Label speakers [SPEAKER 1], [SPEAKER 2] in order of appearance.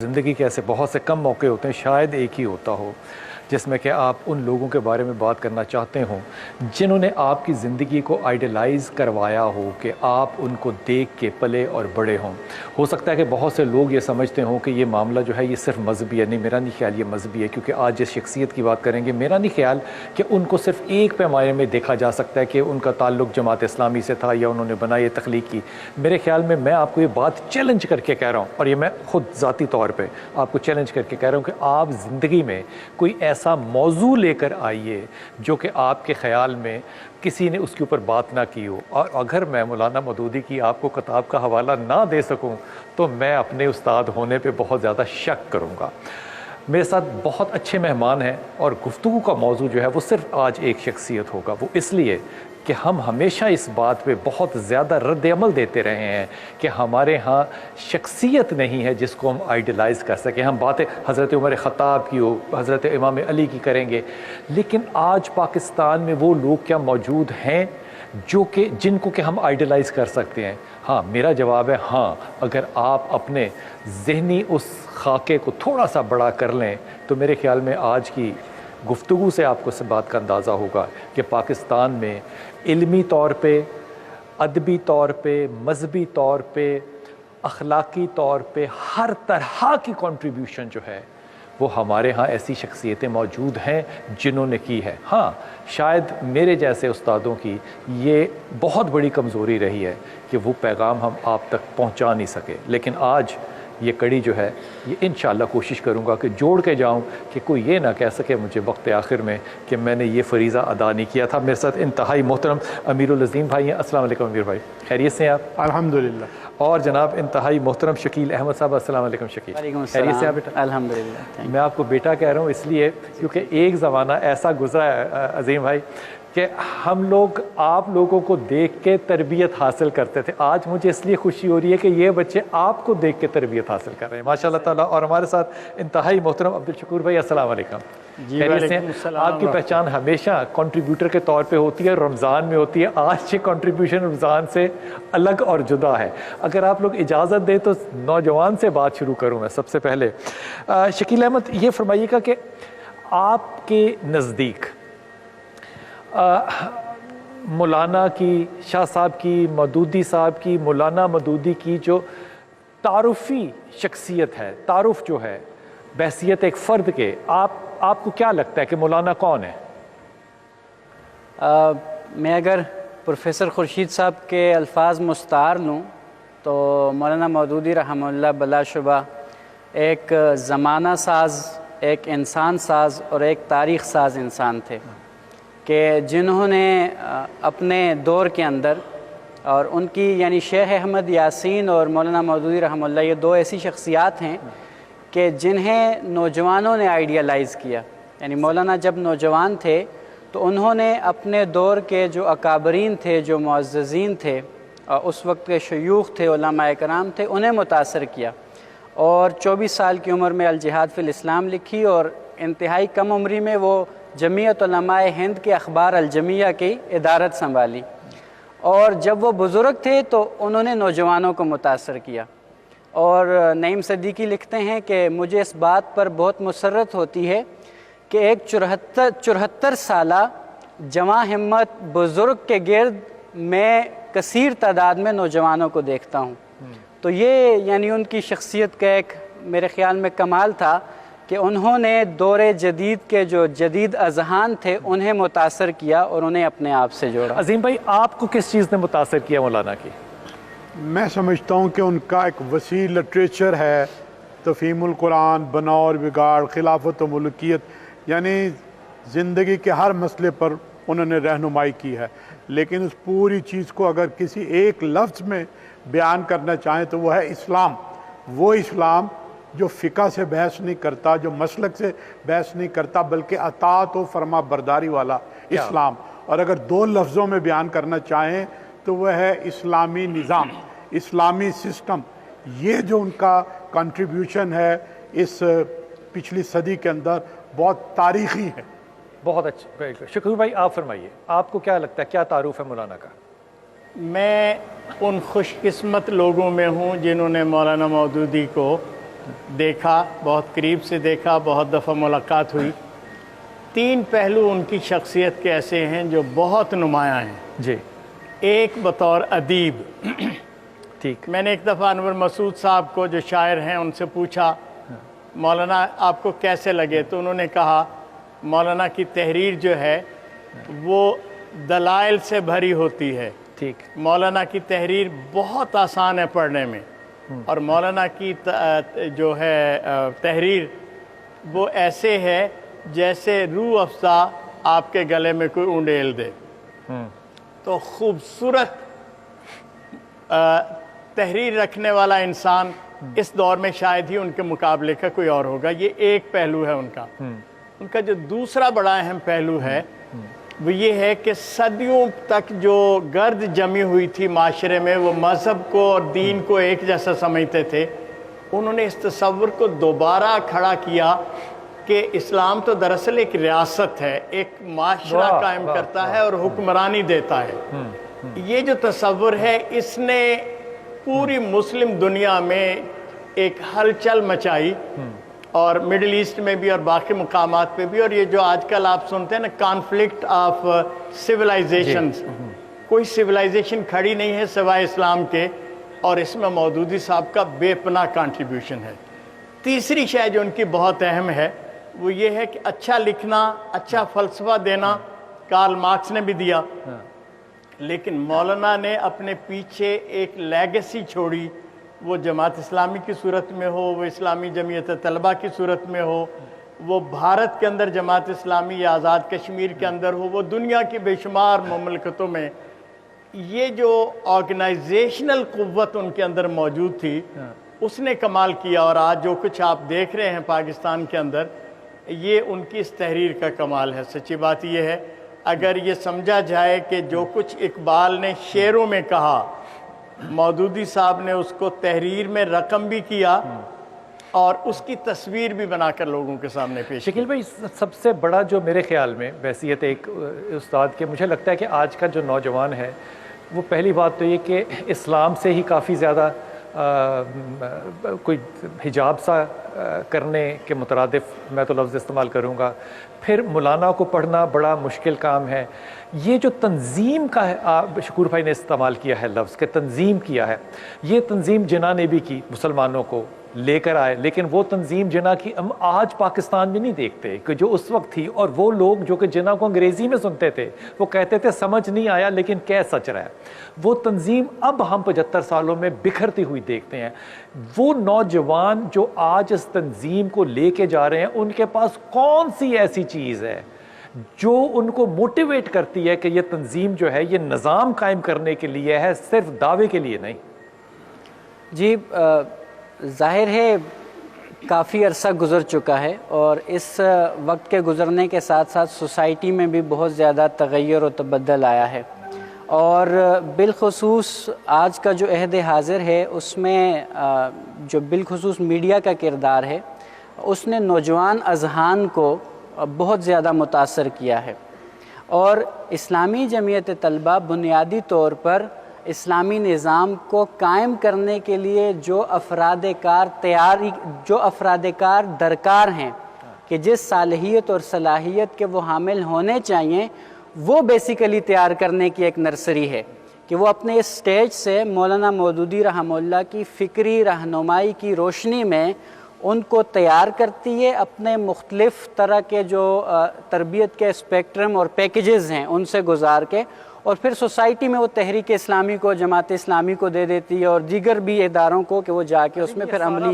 [SPEAKER 1] ज़िंदगी के ऐसे बहुत से कम मौके होते हैं, शायद एक ही होता हो जिसमें कि आप उन लोगों के बारे में बात करना चाहते हों जिन्होंने आपकी ज़िंदगी को आइडलाइज़ करवाया हो कि आप उनको देख के पले और बड़े हों। हो सकता है कि बहुत से लोग ये समझते हों कि ये मामला जो है ये सिर्फ मजहबी है। नहीं, मेरा नहीं ख्याल ये मजहबी है, क्योंकि आज जिस शख्सियत की बात करेंगे मेरा नहीं ख्याल कि उनको सिर्फ एक पैमाने में देखा जा सकता है कि उनका ताल्लुक़ जमात इस्लामी से था या उन्होंने बनाई तख्लीक की। मेरे ख्याल में मैं आपको ये बात चैलेंज करके कह रहा हूँ, और ये मैं ख़ुद ज़ाती तौर पर आपको चैलेंज करके कह रहा हूँ कि आप ज़िंदगी में कोई ऐसा मौजू लेकर आइए जो कि आपके ख़याल में किसी ने उसके ऊपर बात ना की हो। और अगर मैं मौलाना मौदूदी की आपको किताब का हवाला ना दे सकूं तो मैं अपने उस्ताद होने पे बहुत ज़्यादा शक करूंगा। मेरे साथ बहुत अच्छे मेहमान हैं और गुफ्तगू का मौजू जो है वो सिर्फ आज एक शख्सियत होगा। वो इसलिए कि हम हमेशा इस बात पे बहुत ज़्यादा रद्द-ए-अमल देते रहे हैं कि हमारे यहाँ शख्सियत नहीं है जिसको हम आइडलाइज़ कर सकें। हम बातें हज़रत उमर ख़त्ताब की हो, हज़रत इमाम अली की करेंगे, लेकिन आज पाकिस्तान में वो लोग क्या मौजूद हैं जो कि जिनको कि हम आइडलाइज़ कर सकते हैं? हाँ, मेरा जवाब है हाँ। अगर आप अपने ज़हनी उस खाके को थोड़ा सा बड़ा कर लें तो मेरे ख़्याल में आज की गुफ्तगू से आपको इस बात का अंदाज़ा होगा कि पाकिस्तान में इल्मी तौर पे, अदबी तौर पे, मजहबी तौर पे, अखलाकी तौर पे हर तरह की कंट्रीब्यूशन जो है वो हमारे यहाँ ऐसी शख्सियतें मौजूद हैं जिन्होंने की है। हाँ, शायद मेरे जैसे उस्तादों की ये बहुत बड़ी कमज़ोरी रही है कि वो पैगाम हम आप तक पहुँचा नहीं सके, लेकिन आज ये कड़ी जो है ये इंशाअल्लाह कोशिश करूँगा कि जोड़ के जाऊँ कि कोई ये ना कह सके मुझे वक्त आखिर में कि मैंने ये फ़रीज़ा अदा नहीं किया था। मेरे साथ इंतहाई मोहतरम अमीरुल अज़ीम भाई हैं। अस्सलाम वालेकुम अमीर भाई, खैरियत से हैं आप?
[SPEAKER 2] अल्हम्दुलिल्लाह।
[SPEAKER 1] और जनाब इंतहाई मोहतरम शकील अहमद साहब, अस्सलाम वालेकुम शकील, खैरियत से हैं बेटा?
[SPEAKER 3] अल्हम्दुलिल्लाह।
[SPEAKER 1] मैं आपको बेटा कह रहा हूँ इसलिए क्योंकि एक ज़माना ऐसा गुजरा है अज़ीम भाई कि हम लोग आप लोगों को देख के तरबियत हासिल करते थे। आज मुझे इसलिए खुशी हो रही है कि ये बच्चे आपको देख के तरबियत हासिल कर रहे हैं, माशाअल्लाह ताला। और हमारे साथ इंतहाई मोहतरम अब्दुल शकूर भाई, अस्सलाम वालेकुम। आपकी पहचान हमेशा कंट्रीब्यूटर के तौर पे होती है, रमज़ान में होती है। आज ये कंट्रीब्यूशन रमज़ान से अलग और जुदा है। अगर आप लोग इजाज़त दें तो नौजवान से बात शुरू करूँ मैं सबसे पहले। शकील अहमद, ये फरमाइएगा कि आपके नज़दीक मौलाना की, शाह साहब की, मौदूदी साहब की, मौलाना मौदूदी की जो तारुफ़ी शख्सियत है, तारुफ जो है बहसियत एक फ़र्द के, आपको क्या लगता है कि मौलाना कौन है?
[SPEAKER 3] मैं अगर प्रोफेसर खुर्शीद साहब के अल्फाज मुस्तार लूँ तो मौलाना मौदूदी रहमहुल्लाह बलाशुबा एक ज़माना साज, एक इंसान साज और एक तारीख़ साज इंसान थे कि जिन्होंने अपने दौर के अंदर, और उनकी यानी शेख अहमद यासीन और मौलाना मौदूदी रहमहुल्लाह ये दो ऐसी शख्सियात हैं कि जिन्हें नौजवानों ने आइडियलाइज़ किया। यानी मौलाना जब नौजवान थे तो उन्होंने अपने दौर के जो अकाबरीन थे, जो मुअज़्ज़ज़ीन थे, उस वक्त के शयूख थे, उलमाए कराम थे, उन्हें मुतासर किया और 24 साल की उम्र में अल जिहाद फिल इस्लाम लिखी और इंतहाई कम उम्री में वो जमीयत उलमाए हिंद के अखबार अल जमिया की इदारत संभाली। और जब वो बुज़ुर्ग थे तो उन्होंने नौजवानों को मुतासर किया। और नईम सदीकी लिखते हैं कि मुझे इस बात पर बहुत मुसर्रत होती है कि एक 74 साला जवां हिम्मत बुज़ुर्ग के गिर्द मैं कसीर तादाद में नौजवानों को देखता हूँ। तो ये यानी उनकी शख्सियत का एक मेरे ख़्याल में कमाल था कि उन्होंने दौरे जदीद के जो जदीद अज़हान थे उन्हें मुतासर किया और उन्हें अपने आप से जोड़ा।
[SPEAKER 1] अज़ीम भाई, आपको किस चीज़ ने मुतासर किया मौलाना की?
[SPEAKER 2] मैं समझता हूँ कि उनका एक वसी लिटरेचर है, तफ़हीमुल कुरान, बनौर बिगाड़, खिलाफत व मुल्कियत, यानी ज़िंदगी के हर मसले पर उन्होंने रहनुमाई की है। लेकिन उस पूरी चीज़ को अगर किसी एक लफ्ज़ में बयान करना चाहें तो वह है इस्लाम। वो इस्लाम जो फ़िक़ा से बहस नहीं करता, जो मसलक से बहस नहीं करता, बल्कि अताअत व फरमा बरदारी वाला इस्लाम। और अगर दो लफ्ज़ों में बयान करना चाहें तो वह है इस्लामी निज़ाम, इस्लामी सिस्टम। ये जो उनका कंट्रीब्यूशन है इस पिछली सदी के अंदर बहुत तारीख़ी है।
[SPEAKER 1] बहुत अच्छा। शुक्र भाई, आप फरमाइए, आपको क्या लगता है, क्या तारुफ है मौलाना का?
[SPEAKER 4] मैं उन खुशकिस्मत लोगों में हूँ जिन्होंने मौलाना मौदूदी को देखा, बहुत करीब से देखा, बहुत दफ़ा मुलाकात हुई। 3 पहलू उनकी शख्सियत के ऐसे हैं जो बहुत नुमायाँ हैं।
[SPEAKER 1] जी
[SPEAKER 4] एक बतौर अदीब,
[SPEAKER 1] ठीक।
[SPEAKER 4] मैंने एक दफ़ा अनवर मसूद साहब को जो शायर हैं उनसे पूछा मौलाना आपको कैसे लगे, तो उन्होंने कहा मौलाना की तहरीर जो है वो दलाइल से भरी होती है।
[SPEAKER 1] ठीक।
[SPEAKER 4] मौलाना की तहरीर बहुत आसान है पढ़ने में, और मौलाना की जो है तहरीर वो ऐसे है जैसे रूह अफ़ज़ा आपके गले में कोई उंडेल दे। तो खूबसूरत तहरीर रखने वाला इंसान इस दौर में शायद ही उनके मुकाबले का कोई और होगा। ये एक पहलू है उनका। उनका जो दूसरा बड़ा अहम पहलू है वो ये है कि सदियों तक जो गर्द जमी हुई थी माशरे में, वो मज़हब को और दीन को एक जैसा समझते थे। उन्होंने इस तसव्वुर को दोबारा खड़ा किया कि इस्लाम तो दरअसल एक रियासत है, एक माशरा कायम करता है और हुक्मरानी देता है। ये जो तसव्वुर है इसने पूरी मुस्लिम दुनिया में एक हलचल मचाई, और मिडिल ईस्ट में भी और बाकी मुकामात पे भी। और ये जो आजकल आप सुनते हैं ना कॉन्फ्लिक्ट ऑफ सिविलाइजेशंस, कोई सिविलाइजेशन खड़ी नहीं है सिवाय इस्लाम के, और इसमें मौदूदी साहब का बेपनाह कंट्रीब्यूशन है। तीसरी शय जो उनकी बहुत अहम है वो ये है कि अच्छा लिखना, अच्छा फ़लसफ़ा देना कार्ल मार्क्स ने भी दिया, लेकिन मौलाना ने अपने पीछे एक लेगेसी छोड़ी। वो जमात इस्लामी की सूरत में हो, वो इस्लामी जमीयत तलबा की सूरत में हो, वो भारत के अंदर जमात इस्लामी या आज़ाद कश्मीर के अंदर हो, वो दुनिया की बेशुमार मुमलकतों में, ये जो ऑर्गेनाइजेशनल क़ुव्वत उनके अंदर मौजूद थी उसने कमाल किया। और आज जो कुछ आप देख रहे हैं पाकिस्तान के अंदर, ये उनकी इस तहरीर का कमाल है। सच्ची बात ये है, अगर ये समझा जाए कि जो कुछ इकबाल ने शेरों में कहा, मौदूदी साहब ने उसको तहरीर में रकम भी किया और उसकी तस्वीर भी बनाकर लोगों के सामने पेश की।
[SPEAKER 1] शकील भाई, सबसे बड़ा जो मेरे ख्याल में वैसियत एक उस्ताद के, मुझे लगता है कि आज का जो नौजवान है वो पहली बात तो ये कि इस्लाम से ही काफ़ी ज़्यादा कोई हिजाब सा करने के मुतरादिफ, मैं तो लफ्ज़ इस्तेमाल करूँगा। फिर मौलाना को पढ़ना बड़ा मुश्किल काम है। ये जो तंजीम का है, शकूर भाई ने इस्तेमाल किया है लफ्ज़ के तंजीम किया है, ये तंजीम जिना ने भी की, मुसलमानों को लेकर आए, लेकिन वो तंजीम जिना की हम आज पाकिस्तान में नहीं देखते कि जो उस वक्त थी। और वो लोग जो कि जिना को अंग्रेज़ी में सुनते थे वो कहते थे समझ नहीं आया लेकिन कह सच रहा है। वो तंजीम अब हम 75 सालों में बिखरती हुई देखते हैं। वो नौजवान जो आज इस तंजीम को लेके जा रहे हैं, उनके पास कौन सी ऐसी चीज़ है जो उनको मोटिवेट करती है कि ये तंजीम जो है ये निज़ाम कायम करने के लिए है, सिर्फ दावे के लिए नहीं?
[SPEAKER 3] जी, ज़ाहिर है काफ़ी अरसा गुज़र चुका है, और इस वक्त के गुज़रने के साथ साथ सोसाइटी में भी बहुत ज़्यादा तग़य्युर और तबद्दल आया है। और बिलखुसूस आज का जो अहद हाज़िर है उसमें जो बिलखुसूस मीडिया का किरदार है उसने नौजवान अज़हान को बहुत ज़्यादा मुतासर किया है। और इस्लामी जमीयत तलबा बुनियादी तौर पर इस्लामी निज़ाम को कायम करने के लिए जो अफराद कार दरकार हैं कि जिस सालहियत और सलाहियत के वो हामिल होने चाहिए, वो बेसिकली तैयार करने की एक नर्सरी है कि वो अपने इस स्टेज से मौलाना मौदूदी रहमतुल्लाह की फ़िक्री रहनुमाई की रोशनी में उनको तैयार करती है, अपने मुख्तलिफ़ तरह के जो तरबियत के स्पेक्ट्रम और पैकेजेस हैं उनसे गुजार के, और फिर सोसाइटी में वो तहरीक इस्लामी को, जमात इस्लामी को दे देती है और दीगर भी इदारों को कि वो जाके उसमें फिर अमली